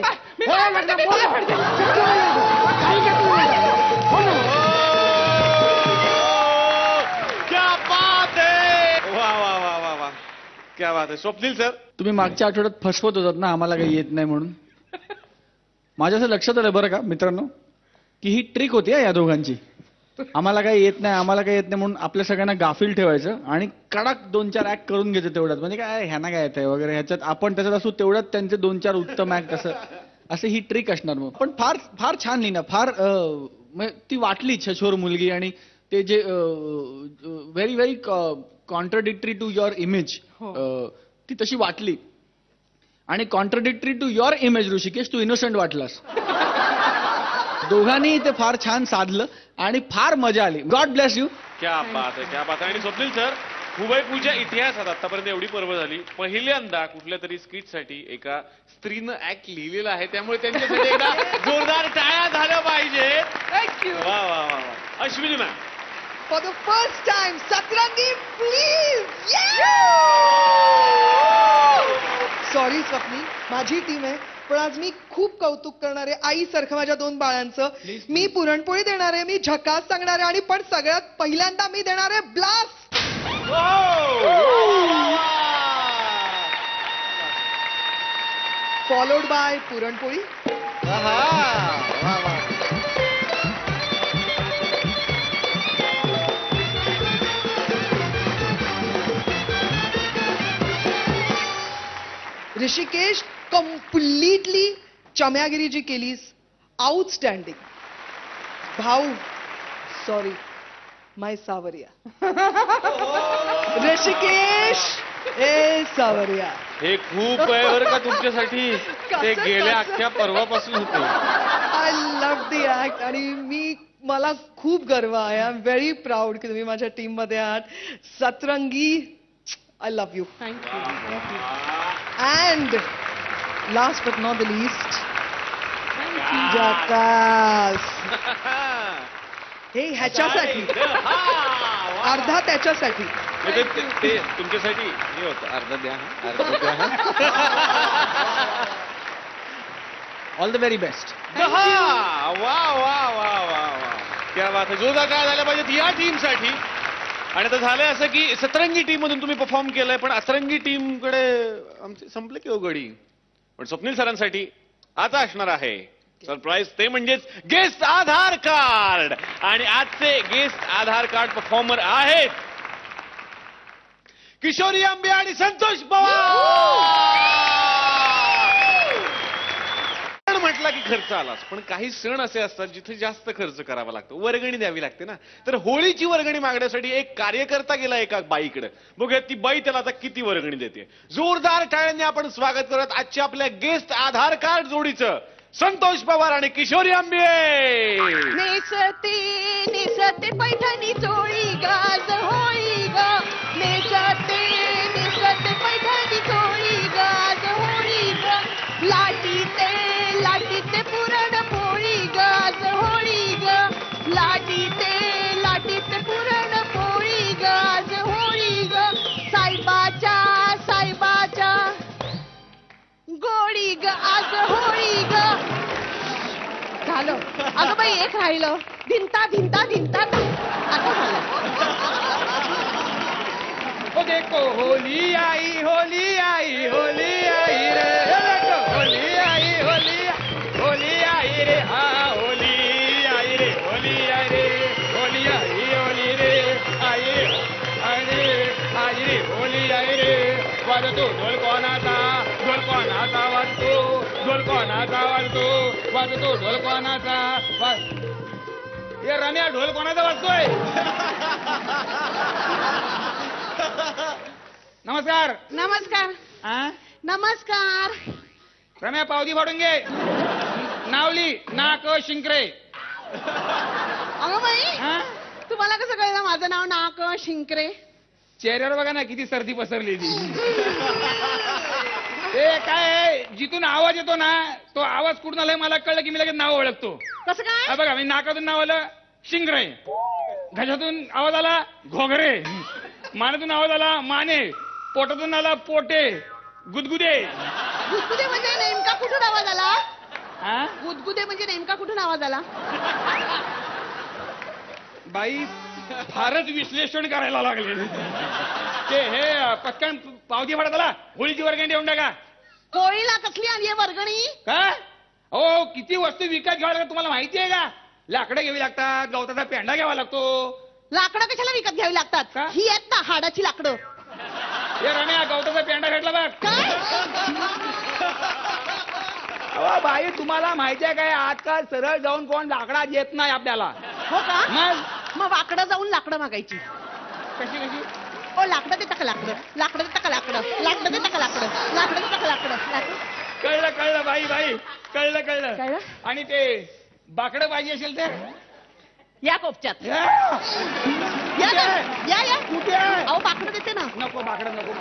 क्या बात आहे. वा. क्या बात आहे. स्वप्नील सर, तुम्ही मागच्या आठवड्यात फसवत होतात ना आम्हाला काही येत नाही म्हणून. माझ्या असं लक्षात आलं बरं का मित्रांनो, की ही ट्रिक होती या दोघांची. आम्हाला काही येत नाही म्हणून आपल्या सगळ्यांना गाफील ठेवायचं आणि कडक 2-4 ऍक्ट करून घ्यायचं तेवढ्यात. म्हणजे काय ह्यांना काय येत आहे वगैरे, ह्याच्यात आपण त्याच्यात असू तेवढ्यात त्यांचे 2-4 उत्तम ऍक्ट असं ही ट्रिक असणार. मग पण फार छान लिहिणं, फार ती वाटली छछोर मुलगी, आणि ते जे very contradictory to your image, ती तशी वाटली. आणि contradictory to your image Rishikesh, तू इनोसंट वाटलास. दोघांनी ते फार छान साधलं आणि फार मजा आली. God bless you. क्या बात आहे. आणि स्वप्नील सर, हुबळपूरच्या इतिहासात आतापर्यंत एवढी पर्व झाली, पहिल्यांदा कुठल्या तरी स्किटसाठी एका स्त्रीनं ऍक्ट लिहिलेला आहे, त्यामुळे त्यांच्यासाठी एकदा जोरदार टाळ्या झाल्या पाहिजे. थँक्यू. वा. Ashwini ma'am, for the first time सतरंगी प्लीज. सॉरी स्वप्नी, माझी टीम आहे, पण आज मी खूप कौतुक करणार आहे आईसारखं माझ्या 2 बाळांचं. मी पुरणपोळी देणार आहे, मी झकास सांगणार आहे आणि पण सगळ्यात पहिल्यांदा मी देणार आहे blast. Followed by puranpoli. Rishikesh, completely चम्यागिरी जी केलीस, आउटस्टँडिंग. भाऊ, सॉरी, माय सावरिया. ऋषिकेश, ए सावरिया. हे खूप आहे बरं का तुमच्यासाठी. ते कसं- गेल्या कसं? अख्ख्या परवापासून होते. आय लव्ह दी ऍक्ट आणि मला खूप गर्व आहे. आय एम व्हेरी प्राऊड की तुम्ही माझ्या टीम मध्ये आहात. Satrangi, I love you. Thank you. And last but not the least, जकास. हे ह्याच्यासाठी अर्धा त्याच्यासाठी. ते तुमच्यासाठी हे होतं. अर्धा द्या, अर्धा द्या. All the very best. वा वा वा वा वा. क्या बात आहे. जोरदार काय झाल्या पाहिजेत या टीमसाठी. आणि आता झालंय असं की सतरंगी टीम मधून तुम्ही परफॉर्म केलंय, पण अतरंगी टीम कडे आमचे संपले की गडी. पण स्वप्नील सरांसाठी आता असणार आहे सरप्राईज, ते म्हणजेच गेस्ट आधार कार्ड. आणि आजचे गेस्ट आधार कार्ड परफॉर्मर आहेत किशोरी आंबे आणि संतोष पवार. म्हटला की खर्च आलाच, पण काही सण असे असतात जिथे जास्त खर्च करावा लागतो, वर्गणी द्यावी लागते ना. तर होळीची वर्गणी मागण्यासाठी एक कार्यकर्ता गेला एका बाईकडे. बघूया ती बाई त्याला आता किती वर्गणी देते. जोरदार टाळ्यांनी आपण स्वागत करत आजच्या आपल्या गेस्ट आधार कार्ड जोडीचं संतोष पवार आणि किशोरी आंबे. नेसते नेसते पैठणी चोळी गाज होळी ग. नेसते नेसते पैठणी चोळी गाज होळी ग. लाटीते लाटीते पुरण पोळी गाज होळी ग. लाटीते लाटीते पुरण पोळी गाज होळी ग. साईबाच्या साईबाच्या गोळी ग आज होळी ग. झालं अगं बाई, एक राहिलं. भिंता भिंता भिंता आता झालं. ओ देखो होली आई होली आई होली आई रे. देखो होली आई होली आई रे. हा होली आई रे, होली आई रे, होली आई होली रे आई रे होली आई रे. वाजतो ढोल कोणाचा, ढोल कोणाचा वाजतो, ढोल कोणाचा वाजतो, वाजतो ढोल कोणाचा. हे रम्या, ढोल कोणाचा वाजतोय? नमस्कार. नमस्कार हा? नमस्कार. रम्या, पावती फाडून घे. नावली नाक शिंकरे. अगं बाई, हा? तुम्हाला कसं कळलं माझं नाव नाक शिंकरे? चेहऱ्यावर बघा ना किती सर्दी पसरली ती. ते काय आहे, जिथून आवाज येतो ना, तो आवाज कुठून आलाय मला कळलं की मी लगेच नाव ओळखतो. कसं काय? हा बघा, मी नाकातून नाव आलं शिंगरे, घशातून आवाज आला घोगरे, मानेतून आवाज आला माने, पोटातून आला पोटे, गुदगुदे. गुदगुदे म्हणजे नेमका कुठून आवाज आला? हा? गुदगुदे म्हणजे नेमका कुठून आवाज आला? बाई फारच विश्लेषण करायला लागले. ते हे पटकन पावती फाडत आला, होळीची वर्गणी देऊन टाका. होळीला कसली आली आहे वर्गणी? काय हो, किती वस्तू विकत घ्याव्या लागतात तुम्हाला माहिती आहे का? लाकडं घ्यावी लागतात, गवताचा पेंडा घ्यावा लागतो. लाकडं कशाला विकत घ्यावी लागतात? का? ही आहेत ना हाडाची लाकडं. हे रम्या, गवताचा पेंडा भेटला बघ. काय? अहो बाई, तुम्हाला माहिती आहे काय, आजकाल सरळ जाऊन कोण लाकडात येत नाही आपल्याला. हो का? मग वाकडं जाऊन लाकडं मागायची. कशी कशी? ओ लाकडं देता का लाकडं? लाकडं देता का लाकडं? लाकडं देता का लाकडं? लाकडं देता का लाकडं? कळलं कळलं बाई बाई, कळलं कळलं. कळलं? आणि ते बाकडं पाहिजे असेल तर या कोपच्यात या. या ना. या या. कुठे आहे? अहो बाकडं देते ना. नको बाकडं नको.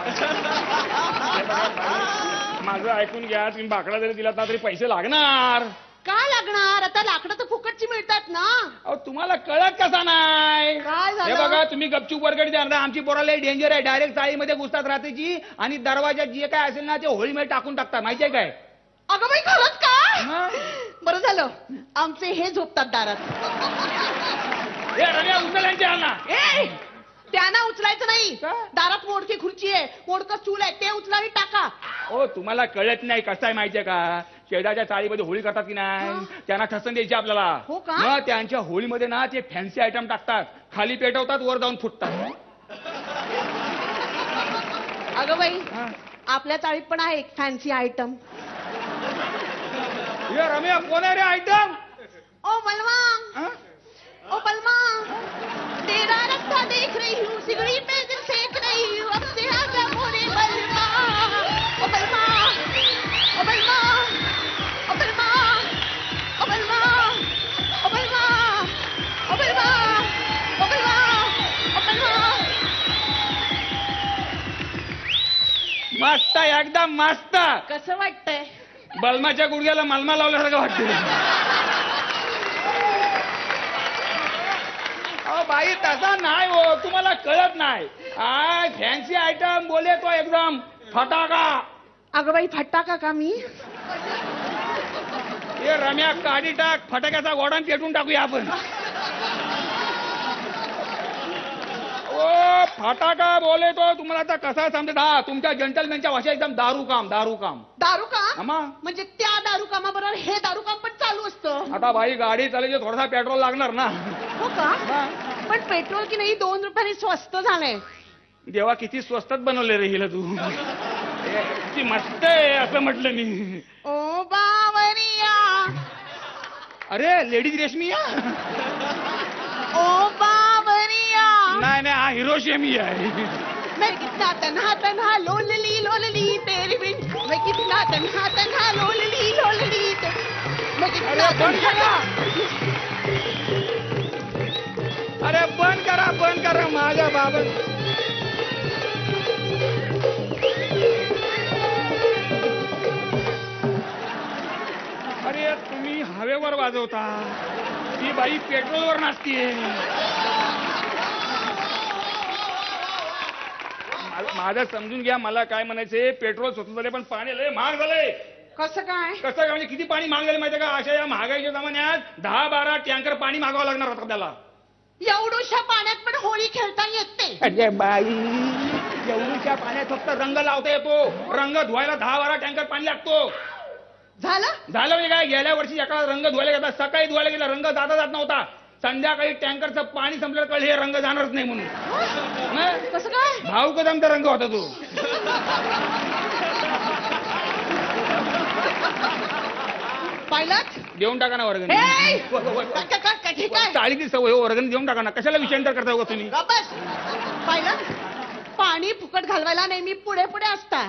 माझं ऐकून घ्या, तुम्ही बाकडा जरी दिला तरी पैसे लागणार. काय लागणार? आता लाकडं तर फुकटची मिळतात ना. अहो तुम्हाला कळत कसा नाही? काय हे झालं? बघा, तुम्ही गपचूप वर्गणी द्या. आमची पोराला डेंजर आहे, डायरेक्ट चाळीमध्ये घुसतात रात्रीची आणि दरवाजात जे काय असेल ना ते होळीमध्ये टाकून टाकतात, माहितीये काय? अगं बाई खरंच का मग? बरं झालं आमचे हे झोपतात दारात ए रम्या उचल यांची आणा. ए त्यांना उचलायचं नाही का? दारात मोडकी खुर्ची आहे मोडकं चूल आहे ते उचलावी टाका ओ तुम्हाला कळत नाही कसं आहे माहितीये का शेजारच्या चाळीमध्ये होळी करतात की नाही त्यांना ठसन द्यायची आपल्याला हो का? मग त्यांच्या होळीमध्ये ना ते फॅन्सी आयटम टाकतात खाली पेटवतात वर जाऊन फुटतात. अगं बाई हा. आपल्या चाळीत पण आहे एक फॅन्सी आयटम ए रम्या कोण आहे रे आयटम? ओ बलवा ओ बलवा तेरा रास्ता देख रही हूँ सिगड़ी पे दिल सेक रही हूँ अब से आजा मोरे बलवा ओ बलवा ओ बलवा ओ बलवा ओ बलवा ओ बलवा ओ बलवा ओ बलवा ओ बलवा मस्त एकदम मस्त. कसं वाटतंय बलमाच्या गुडघ्याला मलमा लावल्यासारखं वाटतं. अहो बाई तसा नाही हो तुम्हाला कळत नाही फॅन्सी आयटम बोले तो एकदम फटाका. अगं बाई फटाका का मी हे रम्या काढी टाक फटाक्याचा गोडान पेटून टाकूया आपण. ओ फटाका बोले तो तुम्हाला आता कसा समजत हा तुमच्या जंटलमॅनच्या भाषा एकदम दारू काम दारू काम. दारू का आम्हा? म्हणजे त्या दारू कामाबरोबर हे दारू काम पण चालू असतं आता बाई गाडी चालायची थोडासा पेट्रोल लागणार ना. हो का पण पेट्रोल की नाही 2 रुपयांनी स्वस्त झालंय देवा किती स्वस्तात बनवले रे हिला तू. किती मस्त आहे असं म्हटलं मी. ओ बावरिया अरे लेडीज रेशमी या ओ बावरिया नाही नाही हा हिरोशेमी आहे. मैं कितना तन्हा तन्हा लोलली तेरी बिन मैं कितना तन्हा लोलली मैं कितना अरे बंद करा अरे बंद करा माझ्या बाबा. अरे तुम्ही हवेवर वाजवता ती बाई पेट्रोलवर नाचतीये. माझं समजून घ्या मला काय म्हणायचंय पेट्रोल स्वतः झाले पण पाणी लय महाग झालंय. कसं काय कसं काय म्हणजे किती पाणी महाग झालं माहितीये का अशा या महागाईच्या जमान्यात 10-12 टँकर पाणी मागावं लागणार होतं आपल्याला. एवढूशा पाण्यात पण होळी खेळता येते अरे बाई एवढीच्या पाण्यात फक्त रंग लावता येतो रंग धुवायला 10-12 टँकर पाणी लागतो. झालं म्हणजे काय गेल्या वर्षी एका रंग धुवायला गेला सकाळी धुवायला गेला रंग जात नव्हता संध्याकाळी टँकरचं पाणी संपल्यावर कळलं हे रंग जाणारच नाही म्हणून. हं? कसं काय भाऊ कदमचा रंग होता तो. पाहिलात देऊन टाका ना वर्गणी. ए! ठीक आहे चाळीची सवय हो वर्गणी देऊन टाका ना कशाला विषयांतर करता हो तुम्ही. बस पाहिलं पाणी फुकट घालवायला नेहमी पुढे पुढे असता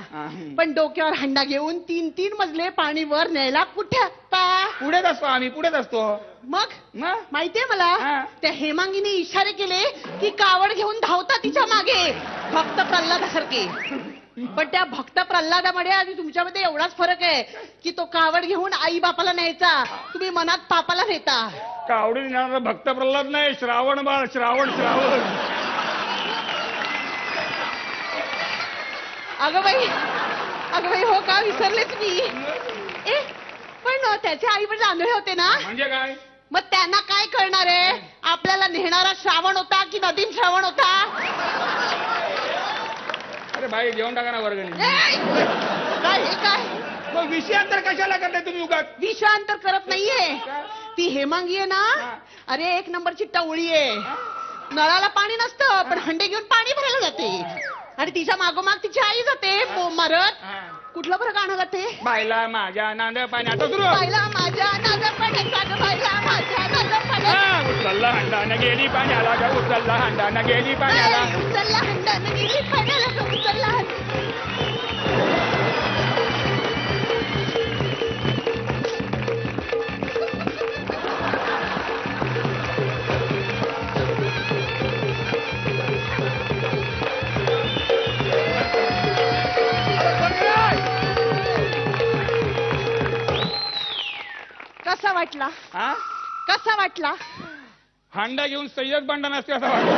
पण डोक्यावर हंडा घेऊन 3-3 मजले पाणी वर न्यायला कुठे असता पुढेच असतो आम्ही पुढेच असतो. मग मग माहितीये मला हा. त्या हेमांगीने इशारे केले की कावड घेऊन धावता तिच्या मागे भक्त प्रल्हादासारखे पण त्या भक्त प्रल्हादामध्ये आणि तुमच्यामध्ये एवढाच फरक आहे की तो कावड घेऊन आई बापाला न्यायचा तुम्ही मनात पापाला नेता. कावडी नेणारा भक्त प्रल्हाद नाही श्रावण बाळ श्रावण. अगं बाई हो का विसरलेच मी. ए पण त्याचे आई वडील आंधळे होते ना म्हणजे काय मग त्यांना काय करणार आहे आपल्याला नेणारा श्रावण होता की नदीम श्रावण होता. अरे भाई जेवण टाका ना वर्गणी. काय हे काय मग विषयांतर कशाला करताय तुम्ही उगाच. विषांतर करत नाहीये ती हेमांगी आहे ना अरे 1 नंबरची टवळी आहे. नळाला पाणी नसतं पण हंडे घेऊन पाणी भरायला जाते आणि तिच्या मागोमाग तिची आई जाते मारत. कुठलं बरं गाणं गाते बायला माझ्या नांद पाण्यात सुरू बायला माझ्या नाद पाण्यात बायला माझ्या नाद पाण्यात उचलला हंडानं गेली पाण्याला ग उचलला हंडानं गेली पाण्याला. उचलला हंडानं गेली पाण्याला ग उचलला कसा वाटला हा कसा वाटला हांडा घेऊन सय्यद भांडण असते असं वाटतं.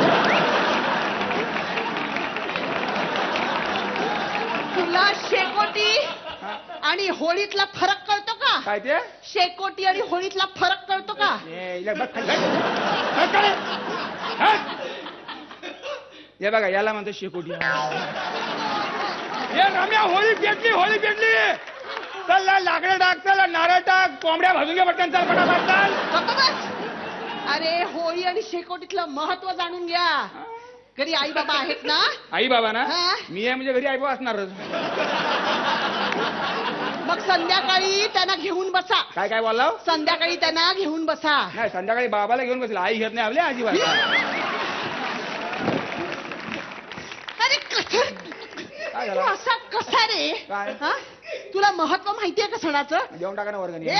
तुला शेकोटी आणि होळीतला फरक कळतो का? काय ते शेकोटी आणि होळीतला फरक कळतो का? हे बघा याला म्हणतो शेकोटी. हे रम्या होळी पेटली चल लाकडं टाक, चल नारळ टाक, कोंबड्या भाजून घ्या पटकन, चल पटापट चल. गप्प बस. अरे होळी आणि शेकोटीतलं महत्व जाणून घ्या. घरी आई बाबा आहेत ना? आई बाबा ना? हा. मी आहे म्हणजे घरी आई बाबा असणारच. मग संध्याकाळी त्यांना घेऊन बसा. काय काय बोलला? संध्याकाळी त्यांना घेऊन बसा. नाही संध्याकाळी बाबाला घेऊन बसला, आई घेत नाही आपल्या अजिबात. अरे कसं काय तू झालं? असा कसा रे? काय? हा? तुला महत्व माहितीये का सणाचं? देऊन टाका ना वर्गणी. ए!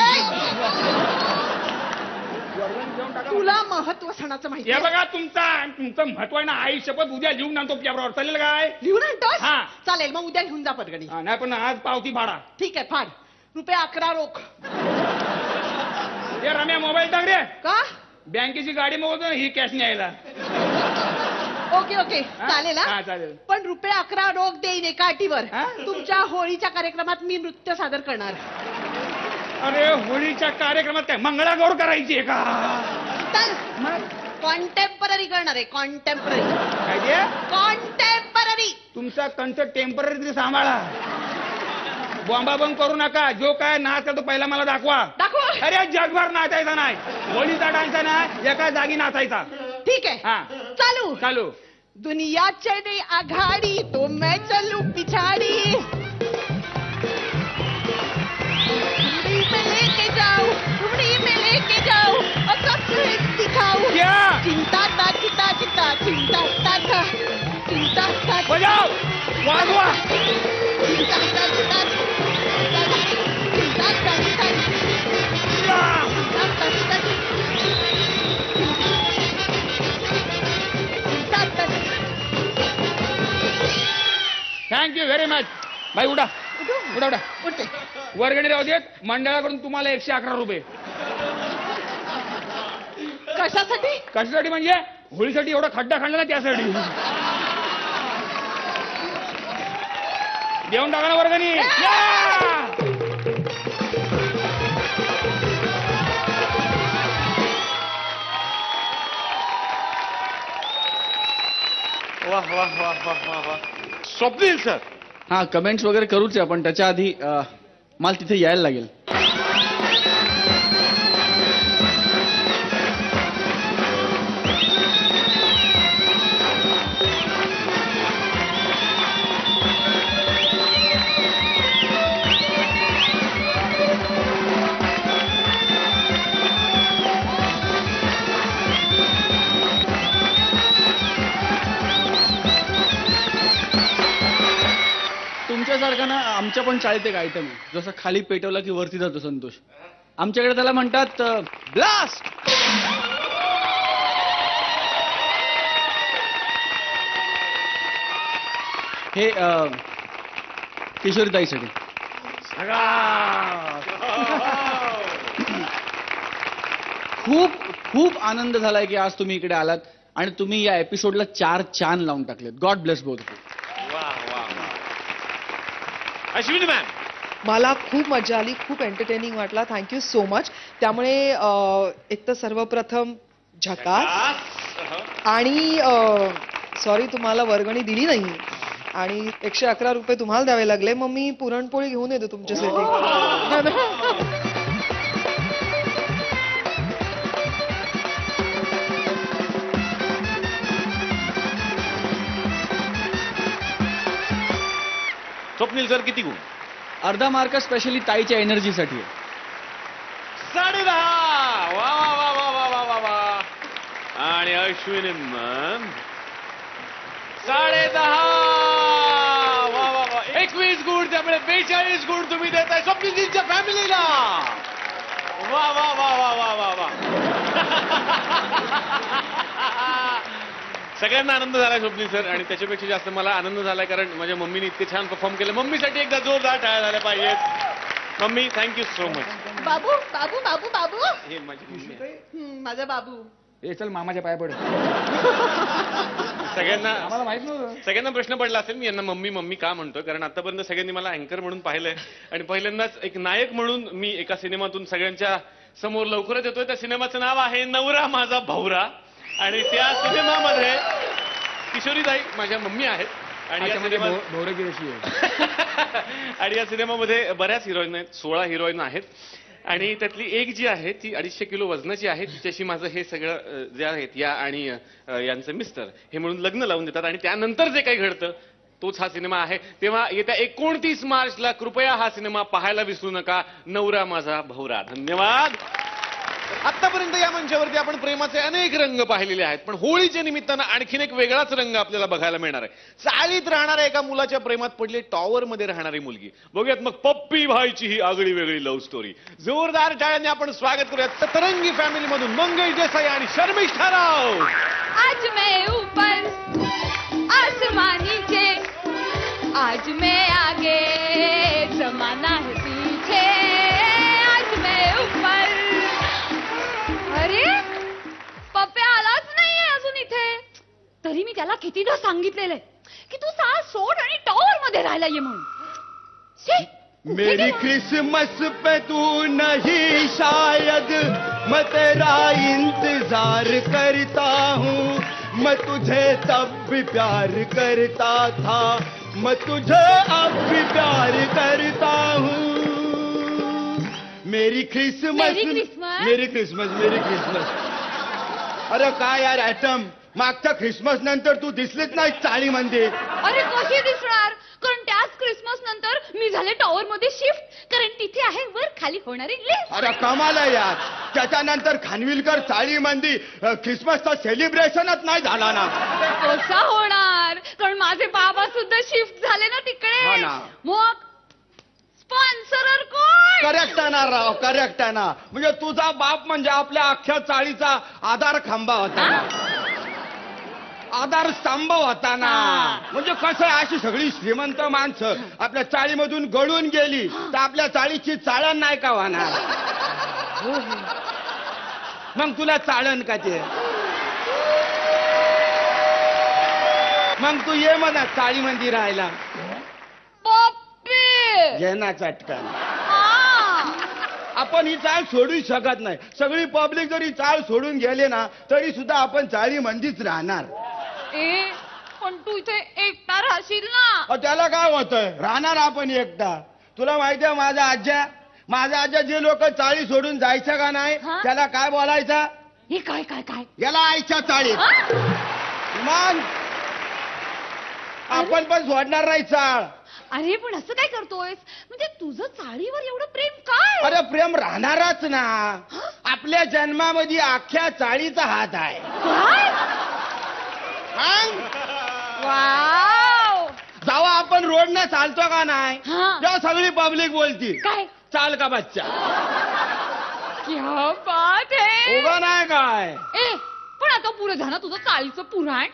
वर्गणी देऊन टाका. तुला महत्व सणाचं माहिती हे बघा तुमचं महत्व आहे ना, आई शपथ उद्या लिहून आणतो तुझ्याबरोबर, चालेल काय? लिहून आणतोस? हा. चालेल मग उद्या घेऊन जा पटकनी. हा, नाही पण आज पावती फाडा. ठीक आहे फाड. ₹11 रोख. हे रम्या मोबाईल टाक रे, का? बँकेची गाडी मोजतो ही कॅश न्यायला. ओके ओके चालेल हा, हा. चालेल. पण ₹11 रोख देईन एका अटीवर. हा? तुमच्या होळीच्या कार्यक्रमात मी नृत्य सादर करणार. अरे होळीच्या कार्यक्रमात काय मंगळागौर करायची आहे का? चल कॉन्टेम्पररी करणार आहे. कॉन्टेम्पररी. काय ते? कॉन्टेम्पररी. तुमचा कंच टेम्पररी तरी सांभाळा, बॉम्बा बंद करू नका. जो काय नाच आहे तो पहिला मला दाखवा. दाखव. अरे जगभर नाचायचा नाही, होळीचा डान्स नाही, एका जागी नाचायचा. ठीक आहे हा चालू. चालू. दुनिया चढ़े आघाड़ी तो मैं चलूं पिछाड़ी. उड़ी में लेके जाऊं, उड़ी में लेके जाऊं, और सबको एक दिखाऊं. क्या? चिंता ता चिंता चिंता चिंता ता था, चिंता ता बजाव, वाजवा. चिंता ता चिंता चिंता ता चिंता थँक्यू व्हेरी मच. बाई उडा उडा उडा. उठते. वर्गणी राहू देत, मंडळाकडून तुम्हाला 111 रुपये. कशासाठी? कशासाठी म्हणजे होळीसाठी एवढा खड्डा खाल्ला ना त्यासाठी. देऊन टाका ना वर्गणी. या! वाह वाह वाह वाह वाह वाह. स्वप्नील सर, हा कमेंट्स वगैरे करूच आहे आपण, त्याच्या आधी मला तिथे यायला लागेल. तुमच्यासारखा ना आमच्या पण चाळीत एक आयटम आहे, जसं खाली पेटवला की वरती जातो संतोष. आमच्याकडे त्याला म्हणतात ब्लास्ट. हे किशोरीताईसाठी. खूप खूप आनंद झालाय की आज तुम्ही इकडे आलात आणि तुम्ही या एपिसोडला 4 चान लावून टाकलेत. God bless both. Ashwini ma'am, मला खूप मजा आली, खूप एंटरटेनिंग वाटला. Thank you so much. त्यामुळे एक तर सर्वप्रथम झकास आणि सॉरी तुम्हाला वर्गणी दिली नाही आणि 111 रुपये तुम्हाला द्यावे लागले. मग मी पुरणपोळी घेऊन येतो तुमच्यासाठी. स्वप्नील सर किती गुण? अर्धा मार्क स्पेशली ताईच्या एनर्जीसाठी आहे. 10.5. वा वा वा वा वा वा वा वा. आणि अश्विनी मॅम 10.5. वा वा वा. 21 गुण. त्यामुळे 42 गुण तुम्ही देताय स्वप्नीलजींच्या फॅमिलीला. वा वा वा वा वा वा वा. सगळ्यांना आनंद झालाय स्वप्नील सर, आणि त्याच्यापेक्षा जास्त मला आनंद झालाय कारण माझ्या मम्मीने इतके छान परफॉर्म केलं. मम्मीसाठी एकदा जोरदार टाळ्या झाल्या पाहिजेत. Mummy thank you so much. बाबू बाबू बाबू बाबू. हे माझी मम्मी आहे. माझा बाबू. हे चल मामाच्या पाया पड. सगळ्यांना प्रश्न पडला असेल मी यांना मम्मी मम्मी का म्हणतोय, कारण आतापर्यंत सगळ्यांनी मला अँकर म्हणून पाहिलंय आणि पहिल्यांदाच एक नायक म्हणून मी एका सिनेमातून सगळ्यांच्या समोर लवकरच येतोय. त्या सिनेमाचं नाव आहे नवरा माझा भवरा आणि त्या सिनेमामध्ये किशोरीताई माझ्या मम्मी आहेत आणि आणि या सिनेमामध्ये बऱ्याच हिरोईन आहेत, 16 हिरोईन आहेत आणि त्यातली एक जी आहे ती 250 किलो वजनाची आहे. तिच्याशी माझं हे सगळं जे आहेत या आणि यांचं मिस्टर हे म्हणून लग्न लावून देतात आणि त्यानंतर जे काही घडतं तोच हा सिनेमा आहे. तेव्हा येत्या 29 मार्चला कृपया हा सिनेमा पाहायला विसरू नका, नवरा माझा भवरा. धन्यवाद. आतापर्यंत या मंचावरती आपण प्रेमाचे अनेक रंग पाहिलेले आहेत, पण होळीच्या निमित्तानं आणखीन एक वेगळाच रंग आपल्याला बघायला मिळणार आहे. चाळीत राहणाऱ्या एका मुलाच्या प्रेमात पडली टॉवर मध्ये राहणारी मुलगी. बघूयात मग पप्पी भाईची ही आगळी वेगळी लव्ह स्टोरी. जोरदार टाळ्यांनी आपण स्वागत करूयात तरंगी फॅमिली मधून मंगेश देसाई आणि शर्मिष्ठा राव. आज मैं ऊपर आसमान नीचे, आज मैं आगे जमाना है पीछे, आज मैं ऊपर. अरे पप्प्या आलाच नाहीये अजून इथे. तरी मी त्याला कितीदा सांगितलेलं की तू साल सोड आणि टॉवर मध्ये राहायला ये म्हणून. मेरी क्रिसमस पे तू नहीं शायद, मैं तेरा इंतजार करता हूँ. मैं तुझे तब भी प्यार करता था, मैं तुझे अब भी प्यार करता हूँ. मेरी क्रिसमस मेरी क्रिसमस. अरे काय यार ऍटम, मागच्या क्रिसमस नंतर तू दिसलीच नाही चाळीमध्ये. अरे कशी दिसणार, कारण त्याच क्रिसमस नंतर मी झाले टॉवर मध्ये शिफ्ट, कारण तिथे आहे वर खाली होणारी लिफ्ट. अरे कमाल आहे यार. त्याच्यानंतर खानविलकर चाळीमध्ये क्रिसमसचा सेलिब्रेशनच नाही झाला ना. कसा होणार, कारण माझे बाबा सुद्धा शिफ्ट झाले ना तिकडे. मग स्पॉन्सरर कोण? करेक्ट आहे ना राव, करेक्ट आहे ना. म्हणजे तुझा बाप म्हणजे आपल्या अख्ख्या चाळीचा आधार खांबा होता ना, आधार स्तंभ होता ना. म्हणजे कसं अशी सगळी श्रीमंत माणसं आपल्या चाळीमधून गळून गेली तर आपल्या चाळीची चाळण नाही का होणार. मग तुला चाळण का ते, मग तू ये म्हणा चाळीमध्ये राहायला. घे ना चटकन. आपण ही चाळ सोडू शकत नाही. सगळी पब्लिक जरी चाळ सोडून गेले ना तरी सुद्धा आपण चाळीमध्येच राहणार. पण तू इथे एकटा राहशील ना. त्याला काय होतंय, राहणार आपण एकटा. तुला माहितीये माझा आजा जे लोक चाळी सोडून जायचं का नाही त्याला काय बोलायचा, हे काय काय काय याला आईच्या चाळीत. मग आपण पण सोडणार नाही चाळ. अरे पण असं काय करतोयस, म्हणजे तुझं चाळीवर एवढं प्रेम काय. अरे प्रेम राहणारच ना. आपल्या जन्मामध्ये अख्ख्या चाळीचा हात आहे. जेव्हा आपण रोडने चालतो का नाही तेव्हा सगळी पब्लिक बोलती काय, चाल का बच्चा. क्या बात है. उभा नाही काय. पण आता पुरे झालं तुझं चाळीचं पुराण.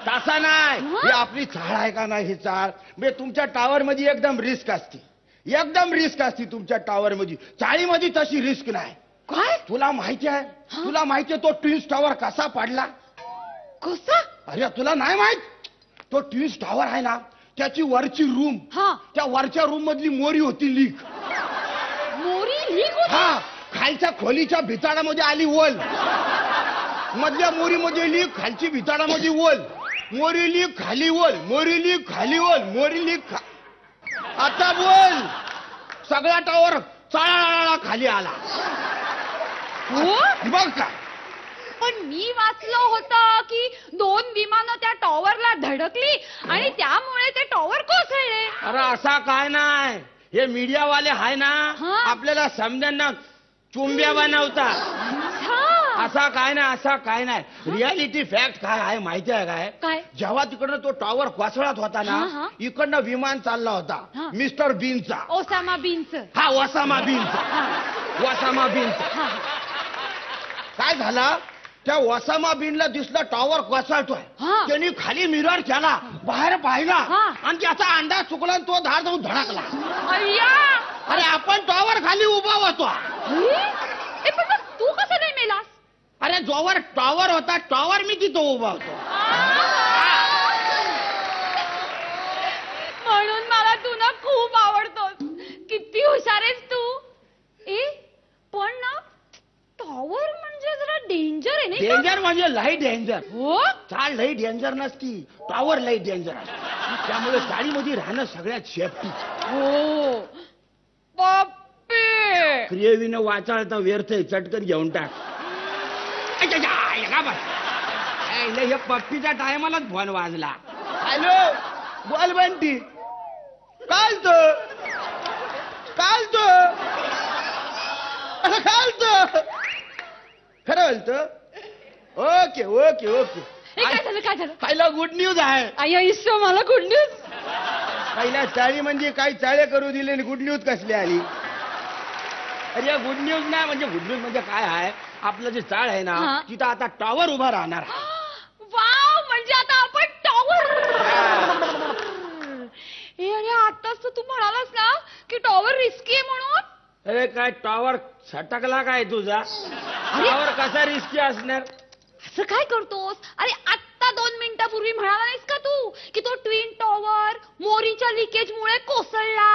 तसा नाही, ही आपली चाळ आहे का नाही. ही चाळ म्हणजे तुमच्या टावर मध्ये एकदम रिस्क असते, एकदम रिस्क असते तुमच्या टावर मध्ये. चाळीमध्ये तशी रिस्क नाही. काय तुला माहिती आहे तो ट्विन्स टावर कसा पडला. कसा. अरे तुला नाही माहित, तो ट्विन्स टावर आहे ना त्याची वरची रूम, त्या वरच्या रूम मधली मोरी होती लीक. मोरी लीक. हा, खालच्या खोलीच्या भिताडामध्ये आली वल, मधल्या मोरीमध्ये लीक, खालची भिताडामध्ये वल. मोरी लीक खाली वल, मोरी लीक खाली वल, मोरी लीक आता बोल. सगळा टावर चाळा खाली आला. बघ का. पण मी वाचलं होतं की 2 विमानं त्या टॉवरला धडकली आणि त्यामुळे ते टॉवर कोसळले. अरे असा काय नाही, हे मीडियावाले आहे ना आपल्याला समजांना चुंब्या बनवतात. असा काय नाही. रियालिटी फॅक्ट काय आहे माहिती आहे काय. जेव्हा तिकडनं तो टॉवर कोसळत होता ना इकडनं विमान चालला होता मिस्टर बीनचा. ओसामा बीनचं. हा, ओसामा बीनचा. काय झाला, त्या ओसामा बीनला दिसला टॉवर कोसळतोय. त्यांनी खाली मिरर केला, बाहेर पाहिला आणि त्याचा अंदाज चुकला आणि तो धाड जाऊन धडकला. अरे आपण टॉवर खाली उभा होतो. पण तू कसं नाही मेलास. अरे जोवर टॉवर होता टॉवर मी तिथं उभा होतो. टॉवर म्हणजे जरा डेंजर आहे नाही का? डेंजर म्हणजे लई डेंजर. हो चाळ लई डेंजर नसती, टॉवर लई डेंजर असते. त्यामुळे चाळीमध्ये राहणं सगळ्यात सेफ्टी. हो बापरे क्रियेविनं वाचाळता व्यर्थ आहे, चटकन घेऊन टाक. हे पप्पीच्या टायमालाच फोन वाजला. हॅलो बोल बंटी. काल तो खरं बोलतो. Okay okay okay. हे काय झालं पहिला गुड न्यूज आहे. अय्या इसो मला गुड न्यूज. पहिल्या चाळी म्हणजे काही चाळे करू दिले आणि गुड न्यूज कसली आली. अरे गुड न्यूज नाही म्हणजे गुड न्यूज म्हणजे काय आहे, आपलं जे चाळ आहे ना हा. तिथं आता टॉवर उभा राहणार. वाव म्हणजे आता आपण टॉवर. हे आणि आताच तर तू म्हणालास ना की टॉवर रिस्की आहे म्हणून. अरे काय टॉवर सटकला काय तुझा. टॉवर कसा रिस्की असणार. असं काय करतोस. अरे आत्ता 2 मिनिटापूर्वी म्हणाला नाहीस का तू की तो ट्विन टॉवर मोरीच्या लिकेज मुळे कोसळला.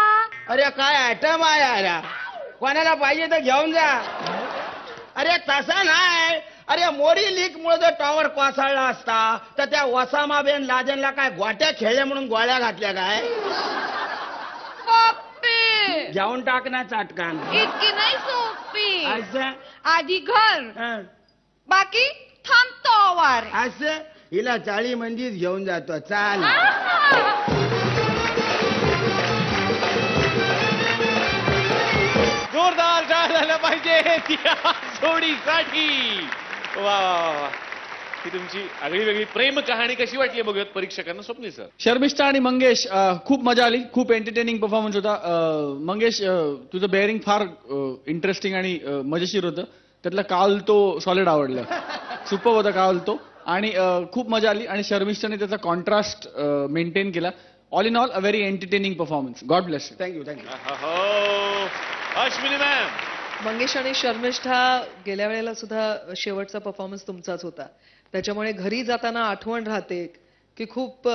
अरे काय ऍटम आहे यार, कोणाला पाहिजे तर घेऊन जा. अरे तसा नाही. अरे मोरी लीक मुळे जर टॉवर कोसळला असता तर त्या वसामा बेन लादेनला काय गोट्या खेळल्या म्हणून गोळ्या घातल्या काय. बापरे घेऊन टाकणार चाटकान. इतकी नाही सोपी. असं आधी घर हं. बाकी थांब टॉवर. असं हिला चाळी मंदीच घेऊन जातो. चाल. जोरदार टाळ्या झाल्या पाहिजे त्या जोडीसाठी. वा वा वा वा. ही तुमची आगळी वेगळी प्रेम कहाणी कशी वाटली बघूयात परीक्षकांना. स्वप्नील सर. शर्मिष्ठा आणि मंगेश खूप मजा आली, खूप एंटरटेनिंग परफॉर्मन्स होता. मंगेश तुझं बेअरिंग फार इंटरेस्टिंग आणि मजेशीर होतं. त्यातला काल तो सॉलिड आवडला, सुपर होता काल तो. आणि खूप मजा आली. आणि शर्मिष्ठाने त्याचा कॉन्ट्रास्ट मेंटेन केला. All in all a very entertaining performance. God bless you. Thank you thank you. हो अश्विनी मॅम. मंगेश आणि शर्मिष्ठा गेल्या वेळेला सुद्धा शेवटचा परफॉर्मन्स तुमचाच होता. त्याच्यामुळे घरी जाताना आठवण राहते की खूप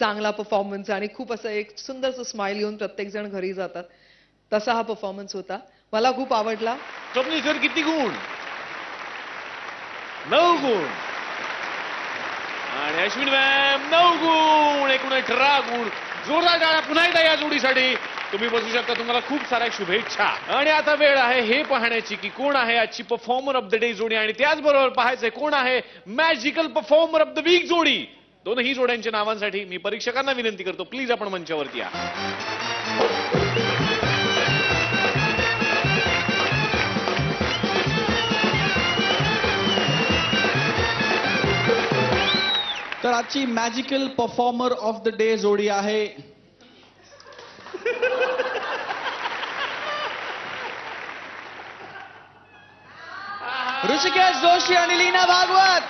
चांगला परफॉर्मन्स आणि खूप असं एक सुंदरसं स्माइल घेऊन प्रत्येक जण घरी जातात. तसा हा परफॉर्मन्स होता. मला खूप आवडला. स्वप्नील सर किती गुण. 9 गुण. आणि अश्विनी मॅम 9 गुण. एकूण 18 गुण. जोरदार टाळ्या पुन्हा एकदा या जोडीसाठी. तुम्ही बसू शकता. तुम्हाला खूप साऱ्या शुभेच्छा. आणि आता वेळ आहे हे पाहण्याची की कोण आहे आजची परफॉर्मर ऑफ द डे जोडी आणि त्याचबरोबर पाहायचंय कोण आहे magical performer of the week जोडी. दोनही जोड्यांच्या नावांसाठी मी परीक्षकांना विनंती करतो प्लीज आपण मंचावरती या. तर आजची magical performer of the day जोडी आहे ऋषिकेश जोशी आणि लीना भागवत.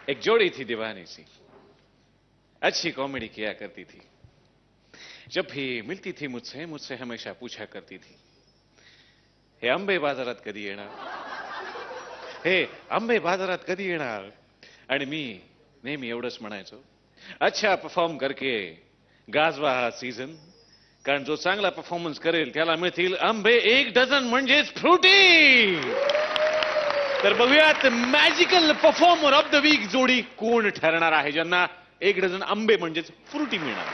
एक जोड़ी थी दीवानी सी, अच्छी कॉमेडी किया करती थी. जब भी मिलती थी मुझसे मुझसे हमेशा पूछा करती थी, हे आंबे बाजारात कधी येणार, हे आंबे बाजारात कधी येणार. आणि मी नेहमी एवढंच म्हणायचो, अच्छा परफॉर्म करके गाजवा हा सीझन, कारण जो चांगला परफॉर्मन्स करेल त्याला मिळतील आंबे 1 डझन म्हणजेच फ्रुटी. तर बघूयात magical performer of the week जोडी कोण ठरणार आहे ज्यांना 1 डझन आंबे म्हणजेच फ्रुटी मिळणार.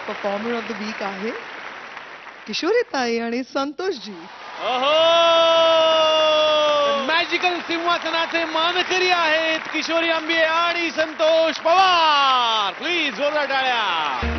परफॉर्मर ऑफ द वीक आहे किशोरीताई आणि संतोषजी. अहो, मॅजिकल सिंहासनाचे मानकरी आहेत किशोरी आंबे आणि संतोष पवार. प्लीज जोरदार टाळ्या.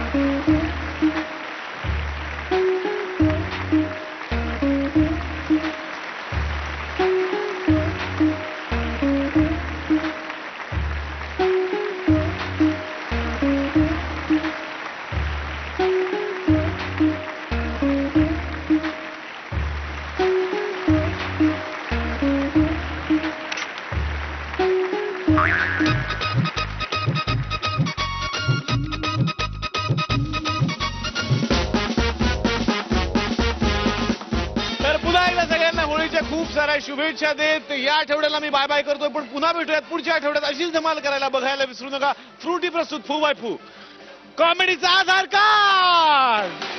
होळीच्या खूप साऱ्या शुभेच्छा देत या आठवड्याला मी बाय बाय करतोय, पण पुन्हा भेटूयात पुढच्या आठवड्यात. अशीच धमाल करायला बघायला विसरू नका. फ्रुटी प्रस्तुत फू बाय फू, कॉमेडीचा आधार कार्ड.